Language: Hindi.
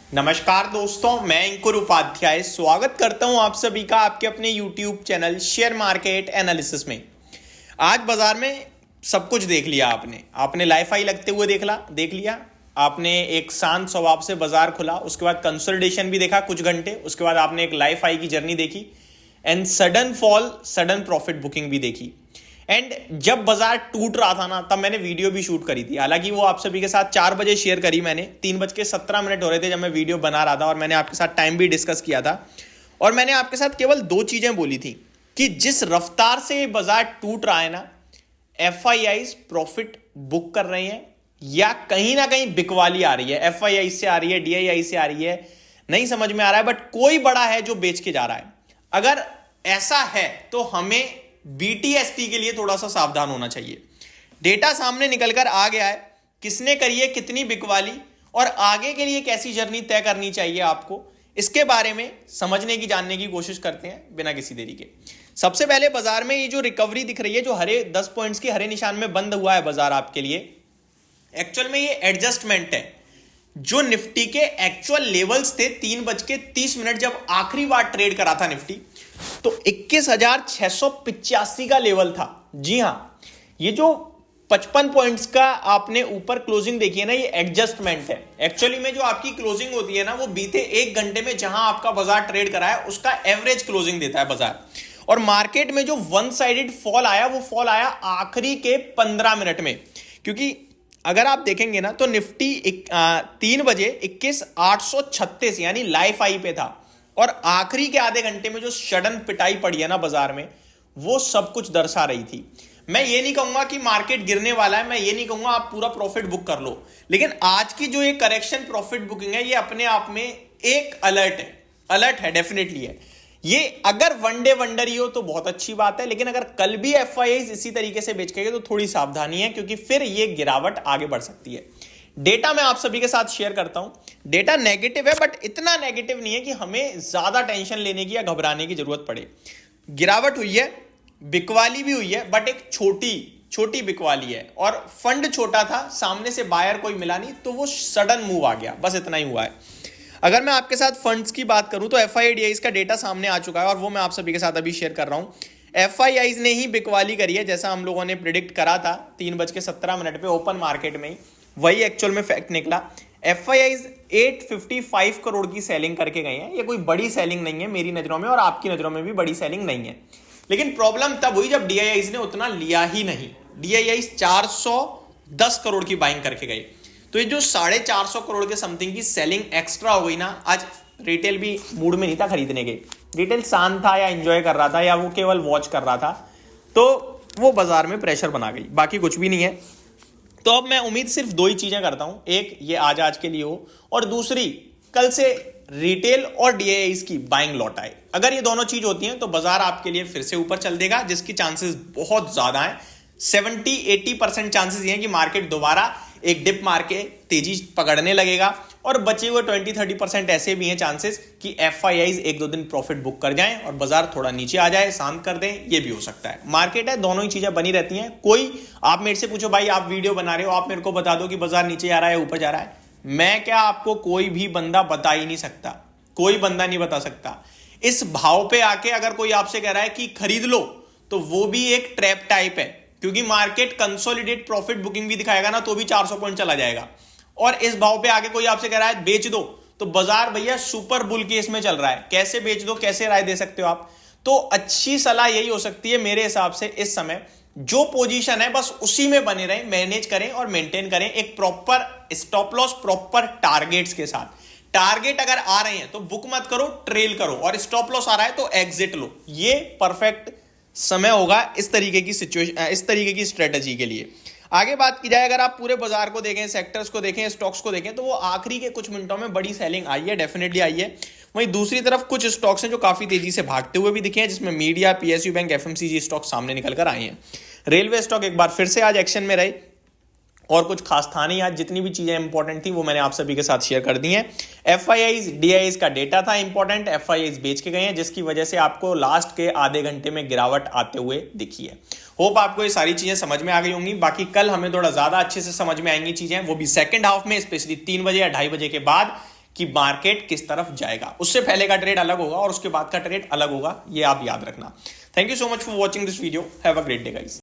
नमस्कार दोस्तों, मैं अंकुर उपाध्याय स्वागत करता हूं आप सभी का आपके अपने YouTube channel share market analysis में। आज बाजार में सब कुछ देख लिया आपने लाइफ हाई लगते हुए देख लिया। आपने एक शांत स्वभाव से बाजार खुला, उसके बाद कंसोलिडेशन भी देखा कुछ घंटे, उसके बाद आपने एक लाइफ हाई की जर्नी देखी and sudden fall, sudden profit booking भी देखी। एंड जब बाजार टूट रहा था ना, तब मैंने वीडियो भी शूट करी थी। हालांकि वो आप सभी के साथ 4 बजे शेयर करी मैंने। 3:17 हो रहे थे जब मैं वीडियो बना रहा था और मैंने आपके साथ टाइम भी डिस्कस किया था। और मैंने आपके साथ केवल 2 चीजें बोली थी कि जिस रफ्तार से बाजार टूट रहा है ना, एफआईआईज प्रॉफिट बुक कर रहे हैं या कहीं ना कहीं बिकवाली आ रही है। एफआईआई से आ रही है, डीआईआई से आ रही है, नहीं समझ में आ रहा है, बट कोई बड़ा है जो बेच के जा रहा है। अगर ऐसा है तो हमें बीटीएसटी के लिए थोड़ा सा सावधान होना चाहिए। डेटा सामने निकलकर आ गया है, किसने करी है, कितनी बिकवाली, और आगे के लिए कैसी जर्नी तय करनी चाहिए आपको, इसके बारे में समझने की, जानने की कोशिश करते हैं बिना किसी देरी के। सबसे पहले बाजार में ये जो रिकवरी दिख रही है, जो हरे 10 पॉइंट्स के हरे निशान में बंद हुआ है बाजार आपके लिए, एक्चुअल में ये एडजस्टमेंट है। जो निफ्टी के एक्चुअल लेवल्स थे 3:30 जब आखिरी बार ट्रेड करा था निफ्टी, तो 21,685 का लेवल था। जी हां, ये जो 55 पॉइंट्स का आपने ऊपर क्लोजिंग देखी है ना, ये एडजस्टमेंट है। एक्चुअली में जो आपकी क्लोजिंग होती है ना, वो बीते 1 घंटे में जहां आपका बाजार ट्रेड करा है उसका एवरेज क्लोजिंग देता है बाजार। और मार्केट में जो वन साइडेड फॉल आया, वो फॉल आया आखिरी के 15 मिनट में। क्योंकि अगर आप देखेंगे ना, तो निफ्टी 3 बजे 21,836 यानी लाइफ हाई पे था, और आखिरी के आधे घंटे में जो सडन पिटाई पड़ी है ना बाजार में, वो सब कुछ दर्शा रही थी। मैं ये नहीं कहूंगा कि मार्केट गिरने वाला है, मैं ये नहीं कहूंगा आप पूरा प्रॉफिट बुक कर लो, लेकिन आज की जो ये करेक्शन प्रॉफिट बुकिंग है, ये अपने आप में एक अलर्ट है, डेफिनेटली है। ये अगर वनडे वंडर ही हो तो बहुत अच्छी बात है, लेकिन अगर कल भी एफआईआईज इसी तरीके से बेच गए तो थोड़ी सावधानी है, क्योंकि फिर ये गिरावट आगे बढ़ सकती है। डेटा मैं आप सभी के साथ शेयर करता हूं। डेटा नेगेटिव है, बट इतना नेगेटिव नहीं है कि हमें ज्यादा टेंशन लेने की या घबराने की जरूरत पड़े। गिरावट हुई है, बिकवाली भी हुई है, बट एक छोटी बिकवाली है, और फंड छोटा था, सामने से बायर कोई मिला नहीं, तो वो सडन मूव आ गया, बस इतना ही हुआ है। अगर मैं आपके साथ फंड्स की बात करूं तो एफआईआईज का डेटा सामने आ चुका है, और वो मैं आप सभी के साथ अभी शेयर कर रहा हूं। एफआईआईज ने ही बिकवाली करी है, जैसा हम लोगों ने प्रिडिक्ट करा था 3:17 पे ओपन मार्केट में ही, वही एक्चुअल में फैक्ट निकला। एफआईआईज 855 करोड़ की सेलिंग करके गए हैं। ये कोई बड़ी सेलिंग नहीं है मेरी नजरों में, और आपकी नजरों में भी बड़ी सेलिंग नहीं है। लेकिन प्रॉब्लम तब हुई जब डीआईआईज ने उतना लिया ही नहीं। डीआईआईज 410 करोड़ की बाइंग करके गए, तो ये जो 450 करोड़ के समथिंग की सेलिंग एक्स्ट्रा हो गई ना, आज रिटेल भी मूड में नहीं था खरीदने के। रिटेल शांत था, या एंजॉय कर रहा था, या वो केवल वॉच कर रहा था, तो वो बाजार में प्रेशर बना गई, बाकी कुछ भी नहीं है। तो अब मैं उम्मीद सिर्फ 2 ही चीजें करता हूं, एक ये आज के लिए हो, और दूसरी कल से रिटेल और डीआईआईज की बाइंग लौट आए। अगर ये दोनों चीज होती हैं तो बाजार आपके लिए फिर से ऊपर चल देगा, जिसकी चांसेस बहुत ज्यादा हैं। 70-80% चांसेस ये हैं कि मार्केट दोबारा एक डिप मार के तेजी पकड़ने लगेगा, और बचे हुए 20-30% ऐसे भी हैं चांसेस कि एफआईआईज 1-2 दिन प्रॉफिट बुक कर जाएं और बाजार थोड़ा नीचे आ जाए, शांत कर दें, ये भी हो सकता है। मार्केट है, दोनों ही चीजें बनी रहती हैं। कोई आप मेरे से पूछो, भाई आप वीडियो बना रहे हो, आप मेरे को बता दो कि बाजार नीचे जा रहा है ऊपर जा रहा है, मैं क्या, आपको कोई भी बंदा बता ही नहीं सकता, कोई बंदा नहीं बता सकता। इस भाव पे आके अगर कोई आपसे कह रहा है कि खरीद लो, तो वो भी एक ट्रैप टाइप है, क्योंकि मार्केट कंसोलिडेट प्रॉफिट बुकिंग भी दिखाएगा ना, तो भी 400 पॉइंट चला जाएगा। और इस भाव पे आके कोई आपसे कह रहा है बेच दो, तो बाजार भैया सुपर बुल केस में चल रहा है, कैसे बेच दो, कैसे राय दे सकते हो आप। तो अच्छी सलाह यही हो सकती है मेरे हिसाब से, इस समय जो पोजीशन है बस उसी में बने रहें, मैनेज करें और मेंटेन करें, एक proper stop loss, proper targets के साथ। टारगेट अगर आ रहे हैं तो बुक मत करो, ट्रेल करो, और स्टॉप लॉस आ रहा है तो एग्जिट लो। ये परफेक्ट समय होगा इस तरीके की सिचुएशन, इस तरीके की स्ट्रेटजी के लिए। आगे बात की जाए, अगर आप पूरे बाजार को देखें, सेक्टर्स को देखें, स्टॉक्स को देखें, तो वो आखिरी के कुछ मिनटों में बड़ी सेलिंग आई है, डेफिनेटली आई है। वहीं दूसरी तरफ कुछ स्टॉक्स हैं जो काफी तेजी से भागते हुए भी दिखे हैं, जिसमें media, PSU bank, FMCG stock सामने निकल कर आए हैं। रेलवे स्टॉक एक बार फिर से आज एक्शन में रहे, और कुछ खास था नहीं आज। जितनी भी चीजें इंपॉर्टेंट थी वो मैंने आप सभी के साथ शेयर कर दी हैं। एफआईआईज, डीआईआईज का डेटा था इंपॉर्टेंट, एफआईआईज बेच के गए हैं, जिसकी वजह से आपको लास्ट के आधे घंटे में गिरावट आते हुए दिखी है। होप आपको ये सारी चीजें समझ में आ गई होंगी। बाकी कल हमें थोड़ा ज्यादा अच्छे से समझ में आएंगी चीजें, वो भी सेकंड हाफ में, स्पेशली 3 बजे या 2:30 बजे के बाद, कि मार्केट किस तरफ जाएगा। उससे पहले का ट्रेड अलग होगा और उसके बाद का ट्रेड अलग होगा, ये आप याद रखना। Thank you so much for watching this video. Have a great day guys.